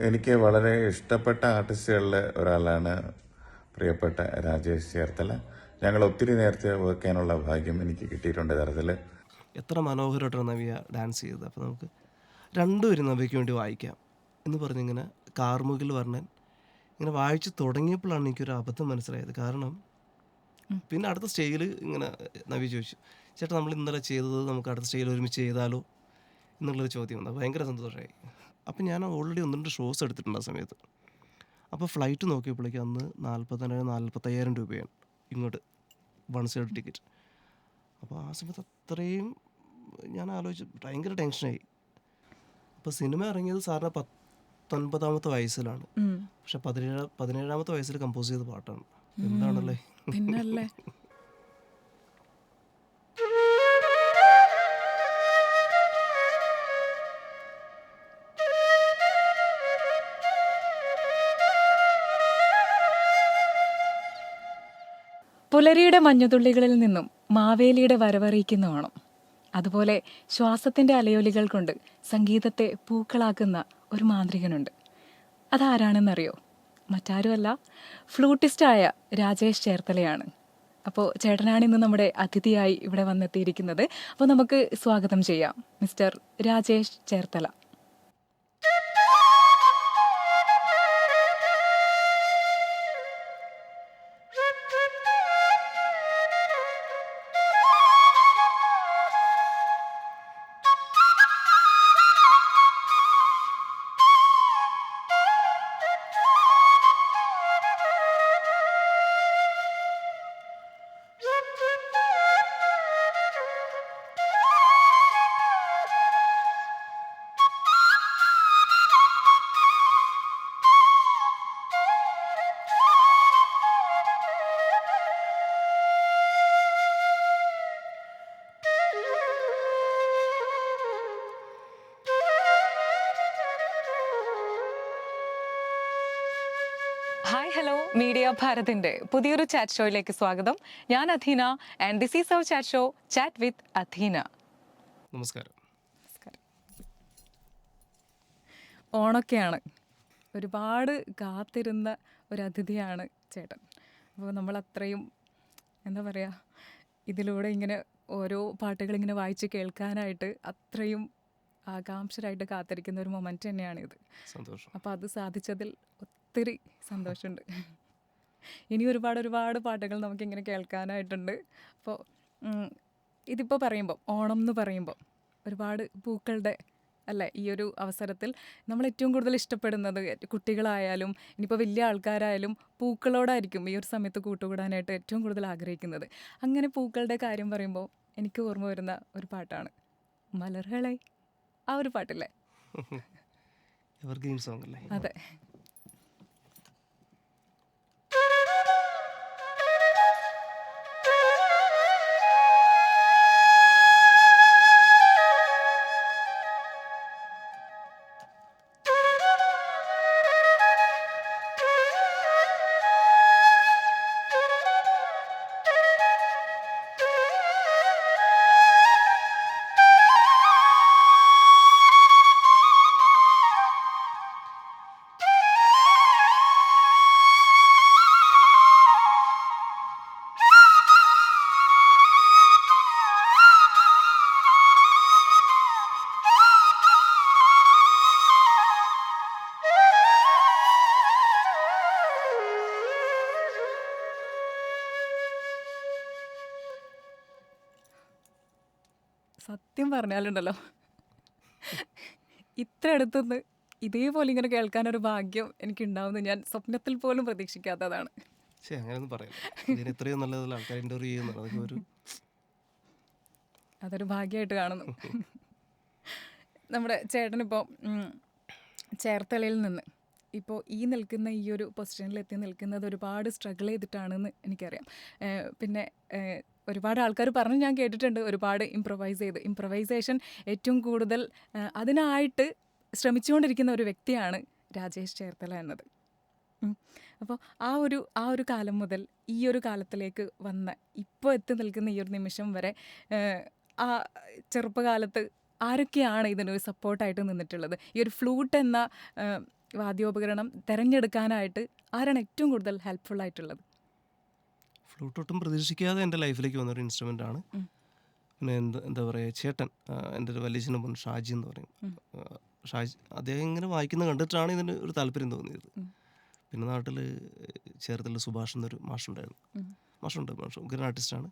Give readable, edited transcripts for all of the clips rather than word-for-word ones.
എനിക്ക് വളരെ ഇഷ്ടപ്പെട്ട ആർട്ടിസ്റ്റുകളിൽ ഒരാളാണ് പ്രിയപ്പെട്ട രാജേഷ് ചേർത്തല. ഞങ്ങൾ ഒത്തിരി നേരത്തെ വർക്ക് ചെയ്യാനുള്ള ഭാഗ്യം എനിക്ക് കിട്ടിയിട്ടുണ്ട് തരത്തിൽ. എത്ര മനോഹരമായിട്ടാണ് നവ്യ ഡാൻസ് ചെയ്തത്. അപ്പോൾ നമുക്ക് രണ്ടുപേരും നവ്യയ്ക്ക് വേണ്ടി വായിക്കാം എന്ന് പറഞ്ഞിങ്ങനെ കാർമുകിൽ വർണ്ണൻ ഇങ്ങനെ വായിച്ച് തുടങ്ങിയപ്പോഴാണ് എനിക്കൊരു അബദ്ധം മനസ്സിലായത്. കാരണം പിന്നെ അടുത്ത സ്റ്റേജിൽ ഇങ്ങനെ നവ്യ ചോദിച്ചു, ചേട്ടാ നമ്മൾ ഇന്നലെ ചെയ്തത് നമുക്ക് അടുത്ത സ്റ്റേജിൽ ഒരുമിച്ച് ചെയ്താലോ എന്നുള്ളൊരു ചോദ്യം വന്നത്. ഭയങ്കര സന്തോഷമായി. അപ്പം ഞാൻ ഓൾറെഡി 1-2 ഷോസ് എടുത്തിട്ടുണ്ട് ആ സമയത്ത്. അപ്പോൾ ഫ്ലൈറ്റ് നോക്കിയപ്പോഴേക്കും അന്ന് 45,000 രൂപയാണ് ഇങ്ങോട്ട് വൺ സൈഡ് ടിക്കറ്റ്. അപ്പോൾ ആ സമയത്ത് അത്രയും ഞാൻ ആലോചിച്ച് ഭയങ്കര ടെൻഷനായി. അപ്പോൾ സിനിമ ഇറങ്ങിയത് സാറിന് 19ാമത്തെ വയസ്സിലാണ്. പക്ഷെ 17ാമത്തെ വയസ്സിൽ കമ്പോസ് ചെയ്ത പാട്ടാണ്. എന്താണല്ലേ. പിന്നല്ലേ. പുലരിയുടെ മഞ്ഞുതുള്ളികളിൽ നിന്നും മാവേലിയുടെ വരവറിയിക്കുന്ന ഓണം. അതുപോലെ ശ്വാസത്തിന്റെ അലയൊലികൾ കൊണ്ട് സംഗീതത്തെ പൂക്കളാക്കുന്ന ഒരു മാന്ത്രികനുണ്ട്. അതാരാണെന്നറിയോ? മറ്റാരുമല്ല, ഫ്ലൂട്ടിസ്റ്റായ രാജേഷ് ചേർത്തലയാണ്. അപ്പോൾ ചേട്ടനാണ് ഇന്ന് നമ്മുടെ അതിഥിയായി ഇവിടെ വന്നെത്തിയിരിക്കുന്നത്. അപ്പോൾ നമുക്ക് സ്വാഗതം ചെയ്യാം mister Rajesh Cherthala. Hi hello, media ഭാരതിന്റെ പുതിയൊരു ചാറ്റ് ഷോയിലേക്ക് സ്വാഗതം. ഞാൻ Athina and this is our chat show, chat with Athina. നമസ്കാരം. ഓണൊക്കെയാണ്, ഒരുപാട് കാത്തിരുന്ന ഒരു അതിഥിയാണ് ചേട്ടൻ. അപ്പോൾ നമ്മൾ അത്രയും എന്താ പറയുക, ഇതിലൂടെ ഇങ്ങനെ ഓരോ പാട്ടുകൾ ഇങ്ങനെ വായിച്ച് കേൾക്കാനായിട്ട് അത്രയും ആകാംക്ഷരായിട്ട് കാത്തിരിക്കുന്ന ഒരു മൊമെന്റ് തന്നെയാണിത്. സന്തോഷം. അപ്പോൾ അത് സാധിച്ചതിൽ ഒത്തിരി സന്തോഷമുണ്ട്. ഇനി ഒരുപാട് പാട്ടുകൾ നമുക്കിങ്ങനെ കേൾക്കാനായിട്ടുണ്ട്. അപ്പോൾ ഇതിപ്പോൾ പറയുമ്പോൾ, ഓണം എന്ന് പറയുമ്പോൾ ഒരുപാട് പൂക്കളുടെ അല്ലേ ഈ ഒരു അവസരത്തിൽ നമ്മൾ ഏറ്റവും കൂടുതൽ ഇഷ്ടപ്പെടുന്നത്, കുട്ടികളായാലും ഇനിയിപ്പോൾ വലിയ ആൾക്കാരായാലും പൂക്കളോടായിരിക്കും ഈ ഒരു സമയത്ത് കൂട്ടുകൂടാനായിട്ട് ഏറ്റവും കൂടുതൽ ആഗ്രഹിക്കുന്നത്. അങ്ങനെ പൂക്കളുടെ കാര്യം പറയുമ്പോൾ എനിക്ക് ഓർമ്മ വരുന്ന ഒരു പാട്ടാണ് മലർകളെ. ആ ഒരു പാട്ടില്ലേ, എവർഗ്രീൻ സോങ് അല്ലേ? അതെ. സത്യം പറഞ്ഞാലുണ്ടല്ലോ, ഇത്ര അടുത്തുനിന്ന് ഇതേപോലെ ഇങ്ങനെ കേൾക്കാനൊരു ഭാഗ്യം എനിക്കുണ്ടാവുമെന്ന് ഞാൻ സ്വപ്നത്തിൽ പോലും പ്രതീക്ഷിക്കാത്തതാണ്. ശരി, അങ്ങനെയൊന്നും പറയാം. ഇതിന് ഇത്രയും നല്ലതല്ല ആൾക്കാർ ഇൻ്റർവ്യൂ ചെയ്യുന്നത്. അതൊക്കെ അതൊരു ഭാഗ്യമായിട്ട് കാണുന്നു. നമ്മുടെ ചേട്ടനിപ്പോൾ ചേർത്തലയിൽ നിന്ന് ഇപ്പോൾ ഈ നിൽക്കുന്ന ഈ ഒരു പൊസിഷനിൽ എത്തി നിൽക്കുന്നത് ഒരുപാട് സ്ട്രഗിൾ ചെയ്തിട്ടാണെന്ന് എനിക്കറിയാം. പിന്നെ ഒരുപാട് ആൾക്കാർ പറഞ്ഞ് ഞാൻ കേട്ടിട്ടുണ്ട്, ഒരുപാട് ഇംപ്രവൈസേഷൻ ഏറ്റവും കൂടുതൽ അതിനായിട്ട് ശ്രമിച്ചുകൊണ്ടിരിക്കുന്ന ഒരു വ്യക്തിയാണ് രാജേഷ് ചേർത്തല എന്നത്. അപ്പോൾ ആ ഒരു കാലം മുതൽ ഈ ഒരു കാലത്തിലേക്ക് വന്ന ഇപ്പോൾ എത്തി നിൽക്കുന്ന ഈ ഒരു നിമിഷം വരെ ആ ചെറുപ്പകാലത്ത് ആരൊക്കെയാണ് ഇതിനൊരു സപ്പോർട്ടായിട്ട് നിന്നിട്ടുള്ളത്? ഈ ഒരു ഫ്ലൂട്ട് എന്ന വാദ്യോപകരണം തിരഞ്ഞെടുക്കാനായിട്ട് ആരാണ് ഏറ്റവും കൂടുതൽ ഹെൽപ്ഫുൾ ആയിട്ടുള്ളത്? ഫ്ലൂട്ട് ഒട്ടും പ്രതീക്ഷിക്കാതെ എൻ്റെ ലൈഫിലേക്ക് വന്നൊരു ഇൻസ്ട്രുമെൻ്റാണ്. പിന്നെ എന്താ പറയുക, ചേട്ടൻ, എൻ്റെ ഒരു വലിയച്ഛൻ്റെ മുൻ ഷാജി എന്ന് പറയും. ഷാജി അദ്ദേഹം ഇങ്ങനെ വായിക്കുന്നത് കണ്ടിട്ടാണ് ഇതിന് ഒരു താല്പര്യം തോന്നിയത്. പിന്നെ നാട്ടിൽ ചേർത്തല സുഭാഷ് എന്നൊരു മാഷുണ്ട് ഉഗ്രൻ ആർട്ടിസ്റ്റാണ്.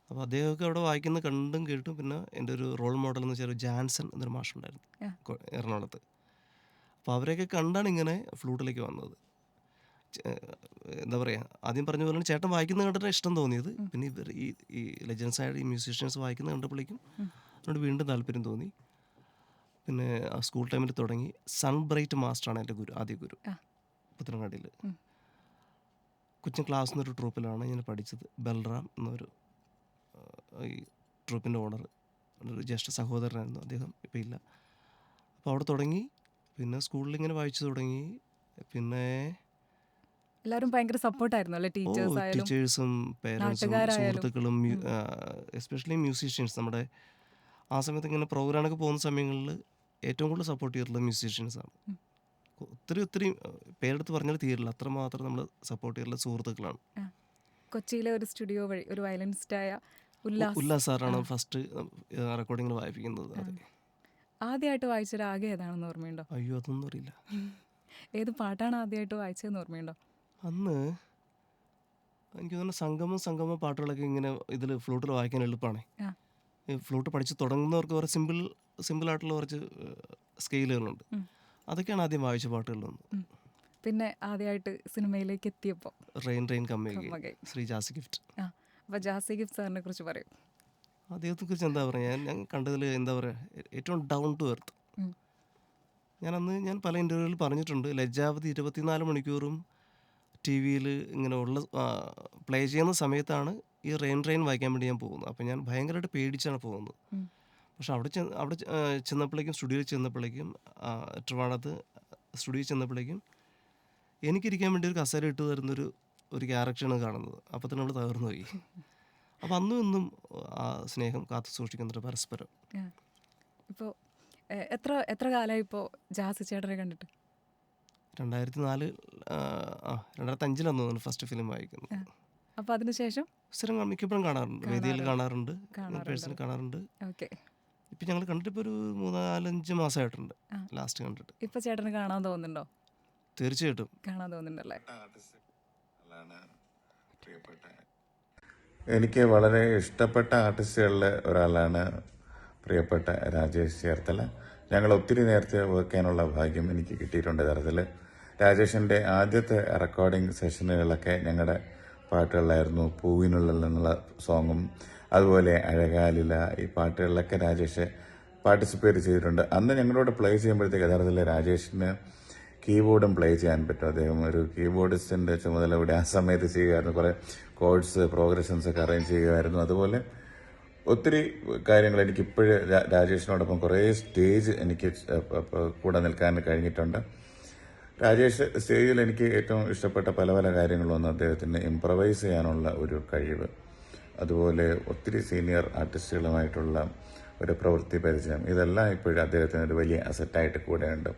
അപ്പോൾ അദ്ദേഹമൊക്കെ അവിടെ വായിക്കുന്നത് കണ്ടും കേട്ടും. പിന്നെ എൻ്റെ ഒരു റോൾ മോഡൽ എന്ന് വെച്ചാൽ ഒരു ജാൻസൺ എന്നൊരു മാഷുണ്ടായിരുന്നു എറണാകുളത്ത്. അപ്പോൾ അവരെയൊക്കെ കണ്ടാണ് ഇങ്ങനെ ഫ്ലൂട്ടിലേക്ക് വന്നത്. എന്താ പറയുക, ആദ്യം പറഞ്ഞ പോലെ ചേട്ടൻ വായിക്കുന്നത് കണ്ടിട്ടാണ് ഇഷ്ടം തോന്നിയത്. പിന്നെ ഇവർ ഈ ലെജൻസായ ഈ മ്യൂസീഷ്യൻസ് വായിക്കുന്നത് കണ്ടപ്പോഴേക്കും എന്നോട് വീണ്ടും താല്പര്യം തോന്നി. പിന്നെ സ്കൂൾ ടൈമിൽ തുടങ്ങി. സൺ ബ്രൈറ്റ് മാസ്റ്ററാണ് എൻ്റെ ആദ്യ ഗുരു. പുത്തനങ്ങാടിയിൽ കൊച്ചിൻ ക്ലാസ് എന്നൊരു ട്രൂപ്പിലാണ് ഞാൻ പഠിച്ചത്. ബൽറാം എന്നൊരു ഈ ട്രൂപ്പിൻ്റെ ഓണർ, ഒരു ജ്യേഷ്ഠ സഹോദരനായിരുന്നു. അദ്ദേഹം ഇപ്പം ഇല്ല. അപ്പോൾ അവിടെ തുടങ്ങി. പിന്നെ സ്കൂളിൽ ഇങ്ങനെ വായിച്ചു തുടങ്ങി. പിന്നെ എല്ലാവരും ഭയങ്കര സപ്പോർട്ടായിരുന്നു അല്ലേ? ടീച്ചേഴ്സും പേരൻസും സുഹൃത്തുക്കളും എസ്പെഷ്യലി മ്യൂസീഷ്യൻസ്. നമ്മുടെ ആ സമയത്ത് ഇങ്ങനെ പ്രോഗ്രാമൊക്കെ പോകുന്ന സമയങ്ങളിൽ ഏറ്റവും കൂടുതൽ സപ്പോർട്ട് ചെയ്തിട്ടുള്ളത് മ്യൂസീഷ്യൻസാണ്. ഒത്തിരി പേരെടുത്ത് പറഞ്ഞാൽ തീരില്ല, അത്രമാത്രം നമ്മൾ സപ്പോർട്ട് ചെയ്തിട്ടുള്ള സുഹൃത്തുക്കളാണ്. കൊച്ചിയിലെ ഒരു സ്റ്റുഡിയോ വഴി ഒരു വയലിനിസ്റ്റായ ഉല്ലാസ് സാറാണ് ഫസ്റ്റ് റെക്കോർഡിങ്ങിൽ വായിപ്പിക്കുന്നത്. ആദ്യമായിട്ട് വായിച്ച രാഗം ഏതാണെന്ന് ഓർമ്മയുണ്ടോ? അയ്യോ, അതൊന്നും അറിയില്ല. ഏത് പാട്ടാണ് ആദ്യമായിട്ട് വായിച്ചതെന്ന് ഓർമ്മയുണ്ടോ? അന്ന് എനിക്ക് തോന്നുന്നു സംഗമ പാട്ടുകളൊക്കെ ഇങ്ങനെ ഇതിൽ ഫ്ലൂട്ടിൽ വായിക്കാൻ എളുപ്പമാണ്. ഈ ഫ്ലൂട്ട് പഠിച്ച് തുടങ്ങുന്നവർക്ക് കുറച്ച് സിമ്പിളായിട്ടുള്ള കുറച്ച് സ്കെയിലുകളുണ്ട്. അതൊക്കെയാണ് ആദ്യം വായിച്ച പാട്ടുകളിലൊന്ന്. പിന്നെ ആദ്യമായിട്ട് സിനിമയിലേക്ക് എത്തിയപ്പോൾ റെയിൻ കമ്മേ, ശ്രീ ജാസി ഗിഫ്റ്റ്. അപ്പോൾ ജാസി ഗിഫ്റ്റ് സാറിനെ കുറിച്ച് പറയും. അദ്ദേഹത്തെക്കുറിച്ച് എന്താ പറയുക, ഞാൻ കണ്ടതിൽ എന്താ പറയുക, ഏറ്റവും ഡൗൺ ടു എർത്ത്. ഞാൻ പല ഇൻ്റർവ്യൂവിൽ പറഞ്ഞിട്ടുണ്ട്, ലജ്ജാവതി 24 മണിക്കൂറും ടി വിയിൽ ഇങ്ങനെ പ്ലേ ചെയ്യുന്ന സമയത്താണ് ഈ റെയിൻ വായിക്കാൻ വേണ്ടി ഞാൻ പോകുന്നത്. അപ്പോൾ ഞാൻ ഭയങ്കരമായിട്ട് പേടിച്ചാണ് പോകുന്നത്. പക്ഷെ അവിടെ ചെന്നപ്പോഴേക്കും, സ്റ്റുഡിയോയിൽ ചെന്നപ്പോഴേക്കും, ട്രിവാണ്ടത്ത് സ്റ്റുഡിയോയിൽ ചെന്നപ്പോഴേക്കും എനിക്കിരിക്കാൻ വേണ്ടി ഒരു കസേര ഇട്ട് തരുന്നൊരു ക്യാരക്ടറാണ് കാണുന്നത്. അപ്പോൾ തന്നെ നമ്മൾ തകർന്നു പോയി. അപ്പോൾ അന്നും ഇന്നും ആ സ്നേഹം കാത്തു സൂക്ഷിക്കുന്നുണ്ട് പരസ്പരം. ഇപ്പോൾ എത്ര കാലമായി ഇപ്പോൾ ജാസി ചേട്ടനെ കണ്ടിട്ട്? 2005 തോന്നുന്നു ഫസ്റ്റ് ഫിലിം വായിക്കുന്നത്. അപ്പോൾ അതിനുശേഷം സ്ഥിരം മിക്കപ്പോഴും കാണാറുണ്ട്, വേദിയിൽ കാണാറുണ്ട്, പേഴ്സണൽ കാണാറുണ്ട്. ഓക്കെ. ഇപ്പം ഞങ്ങൾ കണ്ടിട്ട് ഇപ്പോൾ ഒരു 3-4-5 മാസമായിട്ടുണ്ട് ലാസ്റ്റ് കണ്ടിട്ട്. ഇപ്പം ചേട്ടന് കാണാൻ തോന്നുന്നുണ്ടോ? തീർച്ചയായിട്ടും കാണാൻ തോന്നുന്നുണ്ടല്ലേ? എനിക്ക് വളരെ ഇഷ്ടപ്പെട്ട ആർട്ടിസ്റ്റുകളിൽ ഒരാളാണ് പ്രിയപ്പെട്ട രാജേഷ് ചേർത്തല. ഞങ്ങൾ ഒത്തിരി നേരത്തെ വർക്ക് ചെയ്യാനുള്ള ഭാഗ്യം എനിക്ക് കിട്ടിയിട്ടുണ്ട്. യഥാർത്ഥത്തിൽ രാജേഷിൻ്റെ ആദ്യത്തെ റെക്കോർഡിംഗ് സെഷനുകളൊക്കെ ഞങ്ങളുടെ പാട്ടുകളിലായിരുന്നു. പൂവിനുള്ളിൽ നിന്നുള്ള സോങ്ങും അതുപോലെ അഴകാലില, ഈ പാട്ടുകളിലൊക്കെ രാജേഷ് പാർട്ടിസിപ്പേറ്റ് ചെയ്തിട്ടുണ്ട്. അന്ന് ഞങ്ങളോട് പ്ലേ ചെയ്യുമ്പോഴത്തേക്ക് യഥാർത്ഥത്തിൽ രാജേഷിന് കീബോർഡും പ്ലേ ചെയ്യാൻ പറ്റും. അദ്ദേഹം ഒരു കീബോർഡിസ്റ്റിൻ്റെ ചുമതല ഇവിടെ ആ സമയത്ത് ചെയ്യുമായിരുന്നു. കുറേ കോഡ്സ്, പ്രോഗ്രഷൻസ് ഒക്കെ അറേഞ്ച് ചെയ്യുമായിരുന്നു. അതുപോലെ ഒത്തിരി കാര്യങ്ങൾ എനിക്കിപ്പോഴും രാജേഷിനോടൊപ്പം കുറേ സ്റ്റേജ് എനിക്ക് കൂടെ നിൽക്കാൻ കഴിഞ്ഞിട്ടുണ്ട്. രാജേഷ് സ്റ്റേജിൽ എനിക്ക് ഏറ്റവും ഇഷ്ടപ്പെട്ട പല കാര്യങ്ങളൊന്നും അദ്ദേഹത്തിന് ഇംപ്രവൈസ് ചെയ്യാനുള്ള ഒരു കഴിവ്, അതുപോലെ ഒത്തിരി സീനിയർ ആർട്ടിസ്റ്റുകളുമായിട്ടുള്ള ഒരു പ്രവൃത്തി പരിചയം, ഇതെല്ലാം ഇപ്പോഴും അദ്ദേഹത്തിന് ഒരു വലിയ അസറ്റായിട്ട് കൂടെയുണ്ട്.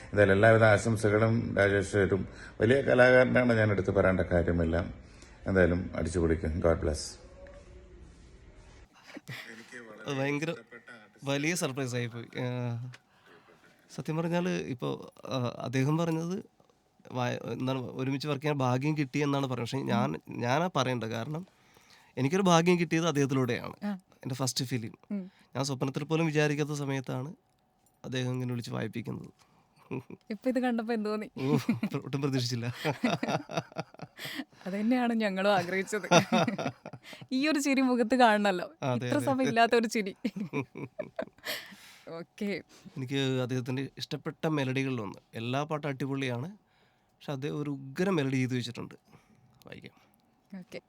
എന്തായാലും എല്ലാവിധ ആശംസകളും. രാജേഷ് ഒരു വലിയ കലാകാരനാണ്, ഞാൻ എടുത്ത് പറയേണ്ട കാര്യമില്ല. എന്തായാലും അടിച്ചു പൊളിക്കും. God bless. ഭയങ്കര വലിയ സർപ്രൈസ് ആയിപ്പോയി സത്യം പറഞ്ഞാൽ. ഇപ്പോൾ അദ്ദേഹം പറഞ്ഞത് എന്താണ്, ഒരുമിച്ച് വർക്ക് ചെയ്യാൻ ഭാഗ്യം കിട്ടി എന്നാണ് പറയുന്നത്. പക്ഷേ ഞാനാ പറയേണ്ടത്. കാരണം എനിക്കൊരു ഭാഗ്യം കിട്ടിയത് അദ്ദേഹത്തിലൂടെയാണ്. എൻ്റെ ഫസ്റ്റ് ഫിലിം ഞാൻ സ്വപ്നത്തിൽ പോലും വിചാരിക്കാത്ത സമയത്താണ് അദ്ദേഹം ഇങ്ങനെ വിളിച്ച് വായിപ്പിക്കുന്നത്. ഇപ്പൊ ഇത് കണ്ടപ്പോ എന്ത് തോന്നി? ഒട്ടും പ്രതീക്ഷിച്ചില്ല. അതന്നെയാണ് ഞങ്ങളും ആഗ്രഹിച്ചത്. ഈ ഒരു ചിരി മുഖത്ത് കാണണല്ലോ, ഇത്ര സമയം ഇല്ലാത്ത ഒരു ചിരി. ഓക്കെ. എനിക്ക് അദ്ദേഹത്തിൻ്റെ ഇഷ്ടപ്പെട്ട മെലഡികളിലൊന്ന്, എല്ലാ പാട്ടും അടിപൊളിയാണ്, പക്ഷെ അദ്ദേഹം ഒരു ഉഗ്ര മെലഡി ചെയ്ത് വെച്ചിട്ടുണ്ട്. വായിക്കാം. ഓക്കെ.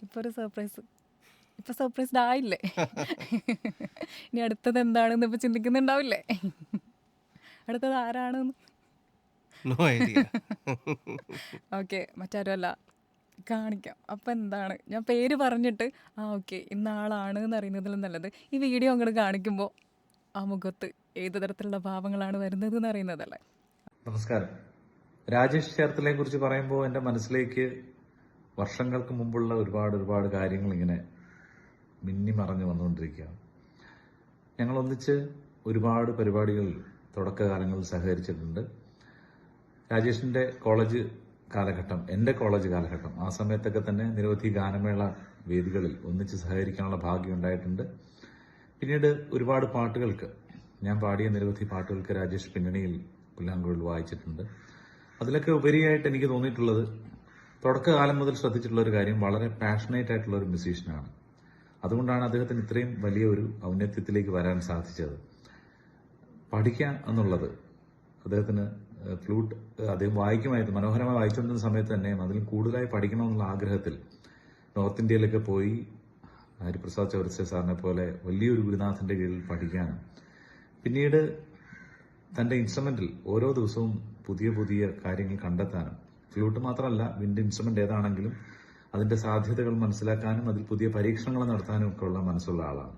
ഇപ്പോൾ ഒരു സർപ്രൈസ്. ഇപ്പോൾ സർപ്രൈസ്ഡ് ആയില്ലേ? ഇനി അടുത്തത് എന്താണെന്ന് ഇപ്പോൾ ചിന്തിക്കുന്നുണ്ടാവില്ലേ? അടുത്തത് ആരാണെന്ന്? No idea. ഓക്കെ, മറ്റാരുമല്ല, കാണിക്കാം. അപ്പം എന്താണ്, ഞാൻ പേര് പറഞ്ഞിട്ട് ഓക്കെ ഇന്ന ആളാണ് എന്ന് അറിയുന്നതിലും നല്ലത് ഈ വീഡിയോ അങ്ങോട്ട് കാണിക്കുമ്പോൾ ആ മുഖത്ത് ഏത് തരത്തിലുള്ള ഭാവങ്ങളാണ് വരുന്നത് എന്ന് അറിയുന്നതല്ലേ. നമസ്കാരം. രാജേഷ് ചേർത്തലയെ കുറിച്ച് പറയുമ്പോൾ എൻ്റെ മനസ്സിലേക്ക് വർഷങ്ങൾക്ക് മുമ്പുള്ള ഒരുപാട് കാര്യങ്ങൾ ഇങ്ങനെ മിന്നി മറഞ്ഞു വന്നുകൊണ്ടിരിക്കുകയാണ്. ഞങ്ങൾ ഒന്നിച്ച് ഒരുപാട് പരിപാടികളിൽ തുടക്കകാലങ്ങളിൽ സഹകരിച്ചിട്ടുണ്ട്. രാജേഷിൻ്റെ കോളേജ് കാലഘട്ടം, എൻ്റെ കോളേജ് കാലഘട്ടം, ആ സമയത്തൊക്കെ തന്നെ നിരവധി ഗാനമേള വേദികളിൽ ഒന്നിച്ച് സഹകരിക്കാനുള്ള ഭാഗ്യം ഉണ്ടായിട്ടുണ്ട്. പിന്നീട് ഒരുപാട് പാട്ടുകൾക്ക്, ഞാൻ പാടിയ നിരവധി പാട്ടുകൾക്ക് രാജേഷ് പിന്നണിയിൽ പുല്ലാങ്കുഴൽ വായിച്ചിട്ടുണ്ട്. അതിലൊക്കെ ഉപരിയായിട്ട് എനിക്ക് തോന്നിയിട്ടുള്ളത്, തുടക്കകാലം മുതൽ ശ്രദ്ധിച്ചിട്ടുള്ള ഒരു കാര്യം, വളരെ പാഷനേറ്റ് ആയിട്ടുള്ള ഒരു മ്യൂസീഷ്യനാണ്. അതുകൊണ്ടാണ് അദ്ദേഹത്തിന് ഇത്രയും വലിയ ഒരു ഔന്നത്യത്തിലേക്ക് വരാൻ സാധിച്ചത്. പഠിക്കുക എന്നുള്ളത് അദ്ദേഹത്തിന്, ഫ്ലൂട്ട് അദ്ദേഹം വായിക്കുമായിരുന്നു, മനോഹരമായി വായിച്ചുകൊണ്ടിരുന്ന സമയത്ത് തന്നെ അതിലും കൂടുതലായി പഠിക്കണമെന്നുള്ള ആഗ്രഹത്തിൽ നോർത്ത് ഇന്ത്യയിലൊക്കെ പോയി ഹരിപ്രസാദ് ചൗരസ്യ സാറിനെ പോലെ വലിയൊരു ഗുരുനാഥന്റെ കീഴിൽ പഠിക്കാനും പിന്നീട് തന്റെ ഇൻസ്ട്രുമെന്റിൽ ഓരോ ദിവസവും പുതിയ കാര്യങ്ങൾ കണ്ടെത്താനും, ഫ്ലൂട്ട് മാത്രമല്ല വിൻഡ് ഇൻസ്ട്രുമെന്റ് ഏതാണെങ്കിലും അതിന്റെ സാധ്യതകൾ മനസ്സിലാക്കാനും അതിൽ പുതിയ പരീക്ഷണങ്ങൾ നടത്താനും ഒക്കെ ഉള്ള മനസ്സുള്ള ആളാണ്.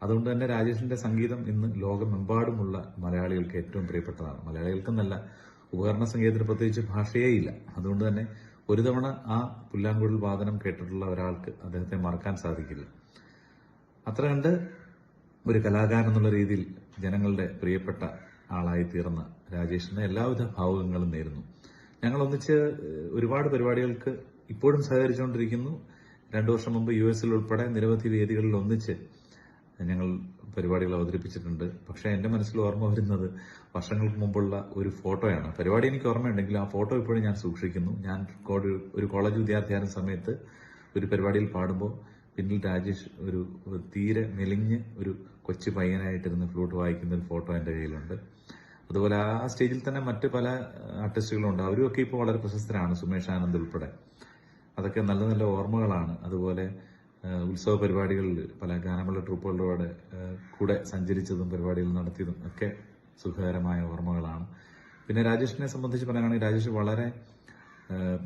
അതുകൊണ്ട് തന്നെ രാജേഷിന്റെ സംഗീതം ഇന്ന് ലോകമെമ്പാടുമുള്ള മലയാളികൾക്ക് ഏറ്റവും പ്രിയപ്പെട്ടതാണ്. മലയാളികൾക്കെന്നല്ല, ഉപകരണ സംഗീതത്തിന് പ്രത്യേകിച്ച് ഭാഷയേ ഇല്ല. അതുകൊണ്ട് തന്നെ ഒരു തവണ ആ പുല്ലാങ്കുഴൽ വാദനം കേട്ടിട്ടുള്ള ഒരാൾക്ക് അദ്ദേഹത്തെ മറക്കാൻ സാധിക്കില്ല. അത്ര കണ്ട് ഒരു കലാകാരൻ എന്നുള്ള രീതിയിൽ ജനങ്ങളുടെ പ്രിയപ്പെട്ട ആളായി തീർന്ന രാജേഷിന് എല്ലാവിധ ഭാവുകങ്ങളും നേരുന്നു. ഞങ്ങൾ ഒന്നിച്ച് ഒരുപാട് പരിപാടികൾക്ക് ഇപ്പോഴും സഹകരിച്ചുകൊണ്ടിരിക്കുന്നു. 2 വർഷം മുമ്പ് US ഉൾപ്പെടെ നിരവധി വേദികളിൽ ഒന്നിച്ച് ഞങ്ങൾ പരിപാടികൾ അവതരിപ്പിച്ചിട്ടുണ്ട്. പക്ഷേ എൻ്റെ മനസ്സിൽ ഓർമ്മ വരുന്നത് വർഷങ്ങൾക്ക് മുമ്പുള്ള ഒരു ഫോട്ടോയാണ്. പരിപാടി എനിക്ക് ഓർമ്മയുണ്ടെങ്കിലും ആ ഫോട്ടോ ഇപ്പോഴും ഞാൻ സൂക്ഷിക്കുന്നു. ഞാൻ ഒരു കോളേജ് വിദ്യാർത്ഥിയായിരുന്ന സമയത്ത് ഒരു പരിപാടിയിൽ പാടുമ്പോൾ പിന്നിൽ രാജേഷ് ഒരു തീരെ മെലിഞ്ഞ് ഒരു കൊച്ചു പയ്യനായിട്ടിരുന്ന് ഫ്ലൂട്ട് വായിക്കുന്ന ഒരു ഫോട്ടോ എൻ്റെ കയ്യിലുണ്ട്. അതുപോലെ ആ സ്റ്റേജിൽ തന്നെ മറ്റ് പല ആർട്ടിസ്റ്റുകളുണ്ട്. അവരുമൊക്കെ ഇപ്പോൾ വളരെ പ്രശസ്തരാണ്, സുമേഷ് ആനന്ദ് ഉൾപ്പെടെ. അതൊക്കെ നല്ല നല്ല ഓർമ്മകളാണ്. അതുപോലെ ഉത്സവ പരിപാടികളിൽ പല ഗാനമേള ട്രൂപ്പുകളുടെ കൂടെ സഞ്ചരിച്ചതും പരിപാടികൾ നടത്തിയതും ഒക്കെ സുഖകരമായ ഓർമ്മകളാണ്. പിന്നെ രാജേഷിനെ സംബന്ധിച്ച് പറയുകയാണെങ്കിൽ രാജേഷ് വളരെ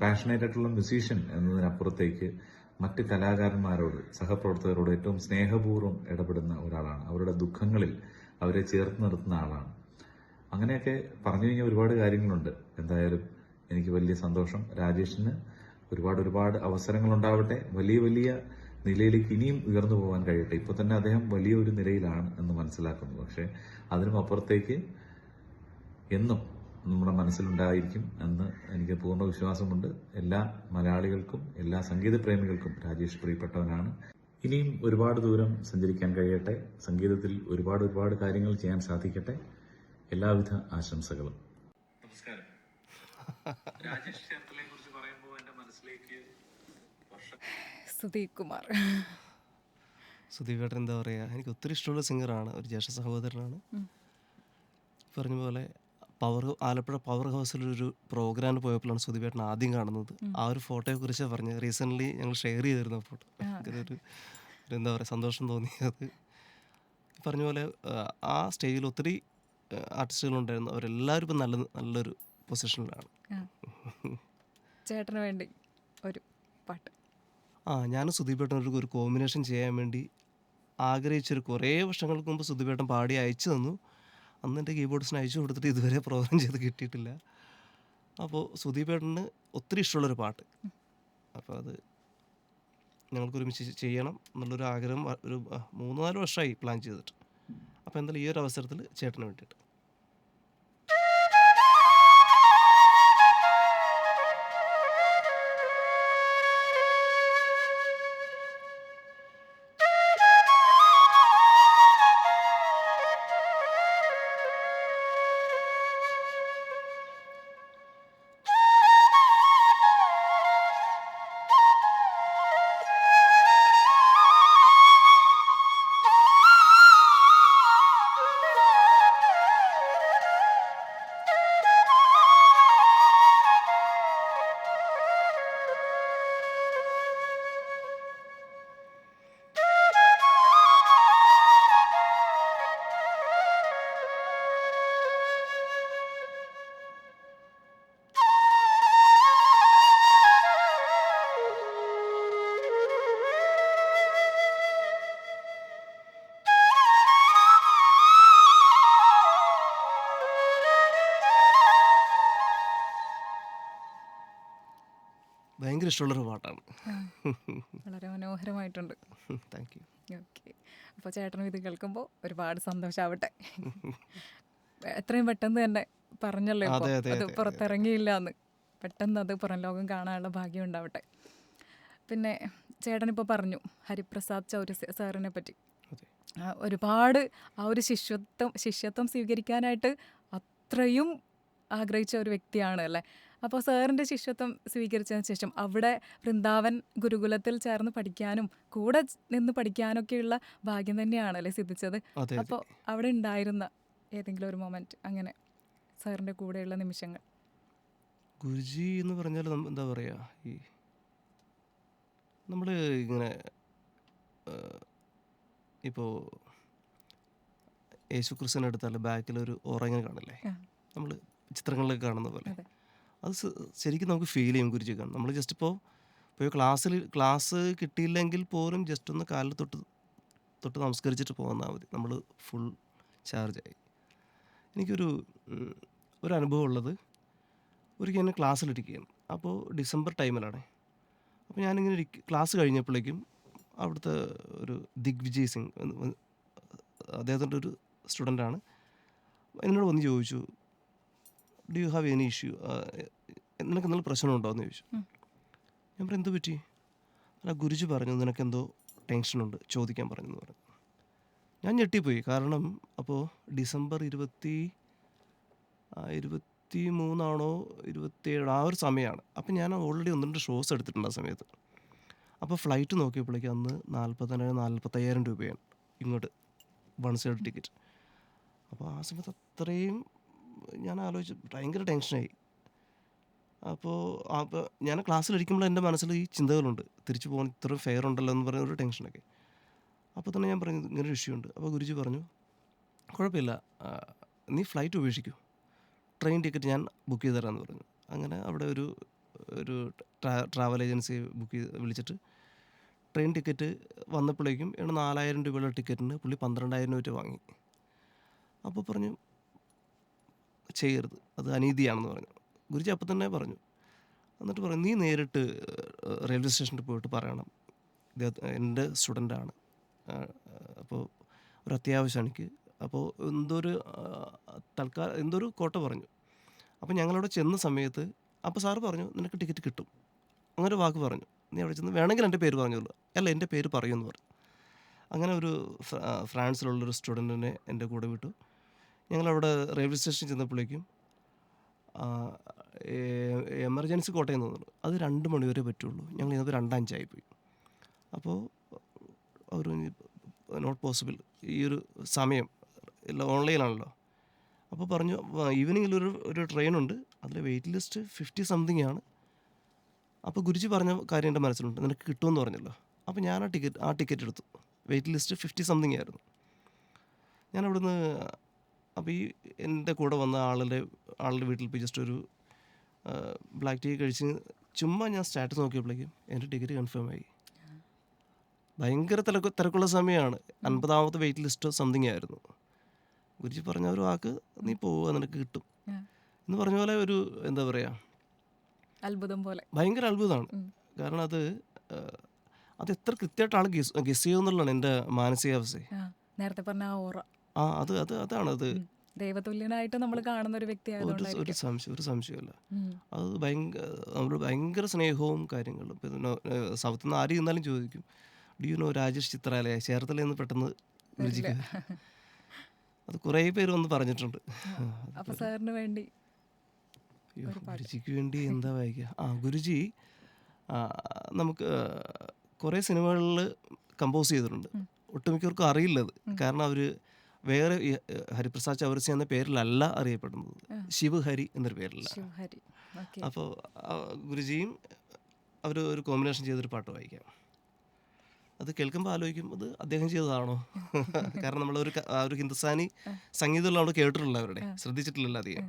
പാഷനേറ്റ് ആയിട്ടുള്ള മ്യൂസീഷ്യൻ എന്നതിനപ്പുറത്തേക്ക് മറ്റ് കലാകാരന്മാരോട്, സഹപ്രവർത്തകരോട് ഏറ്റവും സ്നേഹപൂർവ്വം ഇടപെടുന്ന ഒരാളാണ്. അവരുടെ ദുഃഖങ്ങളിൽ അവരെ ചേർത്ത് നിർത്തുന്ന ആളാണ്. അങ്ങനെയൊക്കെ പറഞ്ഞു കഴിഞ്ഞാൽ ഒരുപാട് കാര്യങ്ങളുണ്ട്. എന്തായാലും എനിക്ക് വലിയ സന്തോഷം. രാജേഷിന് ഒരുപാട് അവസരങ്ങൾ ഉണ്ടാവട്ടെ. വലിയ നിലയിലേക്ക് ഇനിയും ഉയർന്നു പോകാൻ കഴിയട്ടെ. ഇപ്പോൾ തന്നെ അദ്ദേഹം വലിയൊരു നിലയിലാണ് എന്ന് മനസ്സിലാക്കുന്നു. പക്ഷേ അതിനും അപ്പുറത്തേക്ക് എന്നും നമ്മുടെ മനസ്സിലുണ്ടായിരിക്കും എന്ന് എനിക്ക് പൂർണ്ണ വിശ്വാസമുണ്ട്. എല്ലാ മലയാളികൾക്കും എല്ലാ സംഗീത പ്രേമികൾക്കും രാജേഷ് പ്രിയപ്പെട്ടവനാണ്. ഇനിയും ഒരുപാട് ദൂരം സഞ്ചരിക്കാൻ കഴിയട്ടെ. സംഗീതത്തിൽ ഒരുപാട് കാര്യങ്ങൾ ചെയ്യാൻ സാധിക്കട്ടെ. എല്ലാവിധ ആശംസകളും. നമസ്കാരം. രാജേഷ് ചേർത്തലയെ കുറിച്ച് പറയുമ്പോൾ എന്റെ മനസ്സിലേക്ക് സുധീപ് കുമാർ. സുധീപ് ഏട്ടൻ എന്താ പറയുക, എനിക്ക് ഒത്തിരി ഇഷ്ടമുള്ള സിംഗറാണ്, ഒരു ജ്യേഷ്ഠ സഹോദരനാണ്. പറഞ്ഞ പോലെ ആലപ്പുഴ പവർ ഹൗസിലൊരു പ്രോഗ്രാമിന് പോയപ്പോഴാണ് സുധീപ് ഏട്ടൻ ആദ്യം കാണുന്നത്. ആ ഒരു ഫോട്ടോയെക്കുറിച്ചാണ് പറഞ്ഞത്. റീസെൻ്റ്ലി ഞങ്ങൾ ഷെയർ ചെയ്തിരുന്ന ഫോട്ടോ. എനിക്കതൊരു എന്താ പറയുക, സന്തോഷം തോന്നിയത്. പറഞ്ഞ പോലെ ആ സ്റ്റേജിൽ ഒത്തിരി ആർട്ടിസ്റ്റുകളുണ്ടായിരുന്നു. അവരെല്ലാവരും ഇപ്പം നല്ലൊരു പൊസിഷനിലാണ്. ചേട്ടന് വേണ്ടി ഒരു പാട്ട്. ഞാനും സുധീപേട്ടൻ ഒരു കോമ്പിനേഷൻ ചെയ്യാൻ വേണ്ടി ആഗ്രഹിച്ചൊരു കുറേ വർഷങ്ങൾക്ക് മുമ്പ് സുധീപേട്ടൻ പാടി അയച്ചു തന്നു. അന്ന് എൻ്റെ കീബോർഡ്സിന് അയച്ചു കൊടുത്തിട്ട് ഇതുവരെ പ്രോഗ്രാം ചെയ്ത് കിട്ടിയിട്ടില്ല. അപ്പോൾ സുധീപേട്ടന് ഒത്തിരി ഇഷ്ടമുള്ളൊരു പാട്ട്. അപ്പോൾ അത് ഞങ്ങൾക്ക് ഒരുമിച്ച് ചെയ്യണം എന്നുള്ളൊരു ആഗ്രഹം ഒരു 3-4 വർഷമായി പ്ലാൻ ചെയ്തിട്ട്. അപ്പോൾ എന്തായാലും ഈ ഒരു അവസരത്തിൽ ചേട്ടന് വേണ്ടിയിട്ട്. ഭയങ്കര ഇഷ്ടമുള്ളൊരു പാട്ടാണ്. വളരെ മനോഹരമായിട്ടുണ്ട്. Thank you. ഓക്കെ. അപ്പോൾ ചേട്ടനും ഇത് കേൾക്കുമ്പോൾ ഒരുപാട് സന്തോഷമാവട്ടെ. എത്രയും പെട്ടെന്ന് തന്നെ പറഞ്ഞല്ലോ ഇപ്പോൾ അതെ അതെ അത് അതെ പുറത്തിറങ്ങിയില്ല എന്ന്. പെട്ടെന്ന് അത് പുറം ലോകം കാണാനുള്ള ഭാഗ്യം ഉണ്ടാവട്ടെ. പിന്നെ ചേട്ടനിപ്പോൾ പറഞ്ഞു ഹരിപ്രസാദ് ചൗരസ്യ സാറിനെ പറ്റി. അതെ. ഒരുപാട് ആ ഒരു ശിഷ്യത്വം സ്വീകരിക്കാനായിട്ട് അത്രയും ആഗ്രഹിച്ച ഒരു വ്യക്തിയാണ് അല്ലേ. അപ്പോൾ സാറിൻ്റെ ശിഷ്യത്വം സ്വീകരിച്ചതിന് ശേഷം അവിടെ വൃന്ദാവൻ ഗുരുകുലത്തിൽ ചേർന്ന് പഠിക്കാനും കൂടെ നിന്ന് പഠിക്കാനൊക്കെയുള്ള ഭാഗ്യം തന്നെയാണല്ലേ സിദ്ധിച്ചത്. അതെ അതെ. അപ്പോൾ അവിടെ ഉണ്ടായിരുന്ന ഏതെങ്കിലും ഒരു മൊമെൻറ്റ്, അങ്ങനെ സാറിൻ്റെ കൂടെയുള്ള നിമിഷങ്ങൾ? ഗുരുജി എന്ന് പറഞ്ഞാൽ എന്താ പറയുക, ഈ നമ്മൾ ഇങ്ങനെ ഇപ്പോൾ യേശു ക്രിസ്തുവിനെ എടുത്താൽ ബാക്കിലൊരു ഓറങ്ങനെ കാണില്ലേ, ആ, നമ്മൾ ചിത്രങ്ങളിലൊക്കെ കാണുന്ന പോലെ. അതെ. അത് ശരിക്കും നമുക്ക് ഫീൽ ചെയ്യും ഗുരുജി കാണും. നമ്മൾ ജസ്റ്റ് ഇപ്പോൾ ക്ലാസ് കിട്ടിയില്ലെങ്കിൽ പോലും ജസ്റ്റ് ഒന്ന് കാലിൽ തൊട്ട് നമസ്കരിച്ചിട്ട് പോന്നാൽ മതി, നമ്മൾ ഫുൾ ചാർജായി. എനിക്കൊരു ഒരു അനുഭവം ഉള്ളത്, ഒരിക്കൽ എന്നെ ക്ലാസ്സിലിരിക്കുകയാണ്. അപ്പോൾ ഡിസംബർ ടൈമിലാണ്. അപ്പോൾ ഞാനിങ്ങനെ ക്ലാസ് കഴിഞ്ഞപ്പോഴേക്കും അവിടുത്തെ ഒരു ദിഗ്വിജയ് സിംഗ്, അദ്ദേഹത്തിൻ്റെ ഒരു സ്റ്റുഡൻ്റാണ്, എന്നോട് വന്ന് ചോദിച്ചു, do you have any issue, നിനക്ക് എന്തെങ്കിലും പ്രശ്നമുണ്ടോ എന്ന് ചോദിച്ചു. ഞാൻ പറഞ്ഞു എന്ത് പറ്റി? അല്ല, ഗുരുജി പറഞ്ഞു നിനക്കെന്തോ ടെൻഷനുണ്ട്, ചോദിക്കാൻ പറഞ്ഞു എന്ന് പറഞ്ഞു. ഞാൻ ഞെട്ടിപ്പോയി. കാരണം അപ്പോൾ ഡിസംബർ 23 27 ആ ഒരു സമയമാണ്. അപ്പം ഞാൻ ഓൾറെഡി 1-2 ഷോസ് എടുത്തിട്ടുണ്ട് ആ സമയത്ത്. അപ്പോൾ ഫ്ലൈറ്റ് നോക്കിയപ്പോഴേക്കും അന്ന് 45,000 രൂപയാണ് ഇങ്ങോട്ട് വൺ സൈഡ് ടിക്കറ്റ്. അപ്പോൾ ആ സമയത്ത് അത്രയും ഞാൻ ആലോചിച്ച് ഭയങ്കര ടെൻഷനായി. അപ്പോൾ ഞാൻ ക്ലാസ്സിലിരിക്കുമ്പോൾ എൻ്റെ മനസ്സിൽ ഈ ചിന്തകളുണ്ട്, തിരിച്ചു പോകാൻ ഇത്രയും ഫെയർ ഉണ്ടല്ലോ എന്ന് പറയുന്ന ഒരു ടെൻഷനൊക്കെ. അപ്പോൾ തന്നെ ഞാൻ പറഞ്ഞു ഇങ്ങനെ ഒരു ഇഷ്യൂ ഉണ്ട്. അപ്പോൾ ഗുരുജി പറഞ്ഞു കുഴപ്പമില്ല, നീ ഫ്ലൈറ്റ് ഉപേക്ഷിക്കൂ, ട്രെയിൻ ടിക്കറ്റ് ഞാൻ ബുക്ക് ചെയ്ത് തരാമെന്ന് പറഞ്ഞു. അങ്ങനെ അവിടെ ഒരു ട്രാവൽ ഏജൻസി വിളിച്ചിട്ട് ട്രെയിൻ ടിക്കറ്റ് വന്നപ്പോഴേക്കും 4,000 രൂപയുള്ള ടിക്കറ്റിന് പുള്ളി 12,000 രൂപ വാങ്ങി. അപ്പോൾ പറഞ്ഞു ചെയ്യരുത്, അത് അനീതിയാണെന്ന് പറഞ്ഞു. ഗുരുജി അപ്പം തന്നെ പറഞ്ഞു. എന്നിട്ട് പറഞ്ഞു നീ നേരിട്ട് റെയിൽവേ സ്റ്റേഷനിൽ പോയിട്ട് പറയണം, എൻ്റെ സ്റ്റുഡൻ്റാണ്, അപ്പോൾ ഒരു അത്യാവശ്യം എനിക്ക്, അപ്പോൾ എന്തോ ഒരു കോട്ട പറഞ്ഞു. അപ്പോൾ ഞങ്ങളവിടെ ചെന്ന സമയത്ത് അപ്പോൾ സാറ് പറഞ്ഞു നിനക്ക് ടിക്കറ്റ് കിട്ടും, അങ്ങനെ ഒരു വാക്ക് പറഞ്ഞു. നീ അവിടെ ചെന്ന് വേണമെങ്കിൽ എൻ്റെ പേര് പറഞ്ഞോളൂ, അല്ല എൻ്റെ പേര് പറയുമെന്ന് പറഞ്ഞു. അങ്ങനെ ഒരു ഫ്രാൻസിലുള്ളൊരു സ്റ്റുഡൻറ്റിനെ എൻ്റെ കൂടെ വിട്ടു. ഞങ്ങളവിടെ റെയിൽവേ സ്റ്റേഷനിൽ ചെന്നപ്പോഴേക്കും എമർജൻസി കോട്ടയെന്ന് തോന്നുന്നു, അത് 2 മണി വരെ പറ്റുള്ളൂ. ഞങ്ങൾ ഇന്നത് 2:05 പോയി. അപ്പോൾ അവർ നോട്ട് പോസിബിൾ, ഈ ഒരു സമയം ഓൺലൈനാണല്ലോ. അപ്പോൾ പറഞ്ഞു ഈവനിങ്ങിലൊരു ട്രെയിനുണ്ട്, അതിൽ വെയിറ്റ് ലിസ്റ്റ് 50 സംതിങ് ആണ്. അപ്പോൾ ഗുരുജി പറഞ്ഞ കാര്യം എൻ്റെ മനസ്സിലുണ്ട്, നിനക്ക് കിട്ടുമെന്ന് പറഞ്ഞല്ലോ. അപ്പോൾ ഞാൻ ആ ടിക്കറ്റ് എടുത്തു. വെയിറ്റ് ലിസ്റ്റ് 50 സംതിങ് ആയിരുന്നു. ഞാൻ അവിടുന്ന് അപ്പോൾ ഈ എൻ്റെ കൂടെ വന്ന ആളുടെ വീട്ടിൽ പോയി ജസ്റ്റ് ഒരു ബ്ലാക്ക് ടീ കഴിച്ച് ചുമ്മാ ഞാൻ സ്റ്റാറ്റസ് നോക്കിയപ്പോഴേക്കും എൻ്റെ ടിക്കറ്റ് കൺഫേം ആയി. ഭയങ്കര തിരക്കുള്ള സമയമാണ്, 50ാമത്തെ വെയിറ്റ് ലിസ്റ്റ് സംതിങ് ആയിരുന്നു. ഗുരുജി പറഞ്ഞ ഒരു വാക്ക്, നീ പോവുക നിനക്ക് കിട്ടും എന്ന് പറഞ്ഞ പോലെ ഒരു എന്താ പറയുക, അത്ഭുതം പോലെ, ഭയങ്കര അത്ഭുതമാണ്. കാരണം അത് എത്ര കൃത്യമായിട്ട് ആൾ ഗസ് ചെയ്യുമെന്നുള്ളതാണ് എൻ്റെ മാനസികാവസ്ഥ. നേരത്തെ പറഞ്ഞ ആ ഓറ, അതാണ് അത് ദൈവതുല്യനായിട്ട് നമ്മൾ കാണുന്ന ഒരു വ്യക്തി ഒരു സംശയമല്ല. അത് ഭയങ്കര സ്നേഹവും കാര്യങ്ങളും. പിന്നെ സൗത്തിൽ നിന്ന് ആരും ഇരുന്നാലും ചോദിക്കും do you know Rajesh Chitralaya Cherthala എന്ന് പെട്ടെന്ന് ഗുരുജിക്ക് അത് കുറേ പേര് വന്ന് പറഞ്ഞിട്ടുണ്ട്. അപ്പോൾ സാറിന് വേണ്ടി ഗുരുജിക്ക് വേണ്ടി എന്താ വായിക്കുക? ഗുരുജി നമുക്ക് കുറേ സിനിമകളിൽ കമ്പോസ് ചെയ്തിട്ടുണ്ട്. ഒട്ടുമിക്കവർക്കും അറിയില്ലത്, കാരണം അവർ വേറെ ഹരിപ്രസാദ് ചൗരസ്യ എന്ന പേരിലല്ല അറിയപ്പെടുന്നത്, ശിവഹരി എന്നൊരു പേരില്ല. അപ്പോൾ ഗുരുജിയും അവർ ഒരു കോമ്പിനേഷൻ ചെയ്തൊരു പാട്ട് വായിക്കാം. അത് കേൾക്കുമ്പോൾ ആലോചിക്കും അത് അദ്ദേഹം ചെയ്തതാണോ? കാരണം നമ്മളൊരു ഹിന്ദുസ്ഥാനി സംഗീതമുള്ള നമ്മൾ കേട്ടിട്ടുള്ള അവരുടെ ശ്രദ്ധിച്ചിട്ടില്ലല്ലോ അധികം.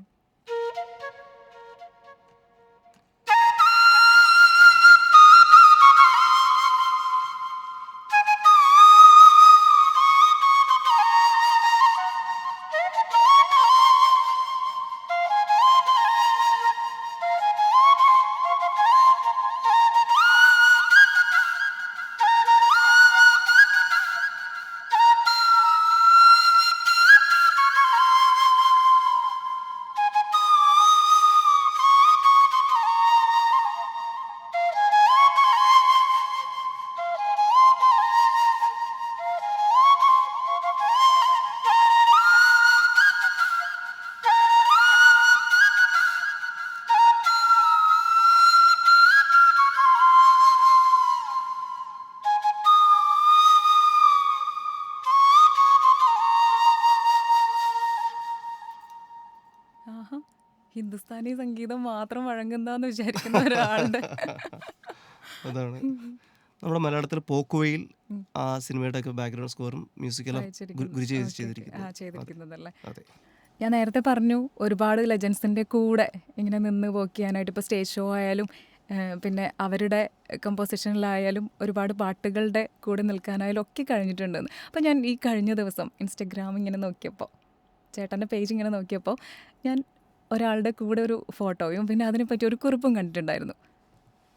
ഹിന്ദുസ്ഥാനി സംഗീതം മാത്രം വഴങ്ങുന്നതെന്ന് വിചാരിക്കുന്ന ഒരാളുടെ അതാണ് നമ്മുടെ മലയാളത്തിൽ പോക്കുവയിൽ ആ സിനിമയുടെ ഒക്കെ ബാക്ക്ഗ്രൗണ്ട് സ്കോറും മ്യൂസിക്കെല്ലാം ഗുരുജി ചെയ്തിരിക്കുന്നത്. ചെയ്തിരിക്കുന്നതല്ലേ. അതെ. ഞാൻ നേരത്തെ പറഞ്ഞു ഒരുപാട് ലെജൻസിൻ്റെ കൂടെ ഇങ്ങനെ നിന്ന് വർക്ക് ചെയ്യാനായിട്ട്, ഇപ്പോൾ സ്റ്റേജ് ഷോ ആയാലും പിന്നെ അവരുടെ കമ്പോസിഷനിലായാലും ഒരുപാട് പാട്ടുകളുടെ കൂടെ നിൽക്കാനായാലും ഒക്കെ കഴിഞ്ഞിട്ടുണ്ടെന്ന്. അപ്പോൾ ഞാൻ ഈ കഴിഞ്ഞ ദിവസം ഇൻസ്റ്റഗ്രാം ഇങ്ങനെ നോക്കിയപ്പോൾ, ചേട്ടൻ്റെ പേജ് ഇങ്ങനെ നോക്കിയപ്പോൾ ഞാൻ ഒരാളുടെ കൂടെ ഒരു ഫോട്ടോയും പിന്നെ അതിനെപ്പറ്റി ഒരു കുറിപ്പും കണ്ടിട്ടുണ്ടായിരുന്നു.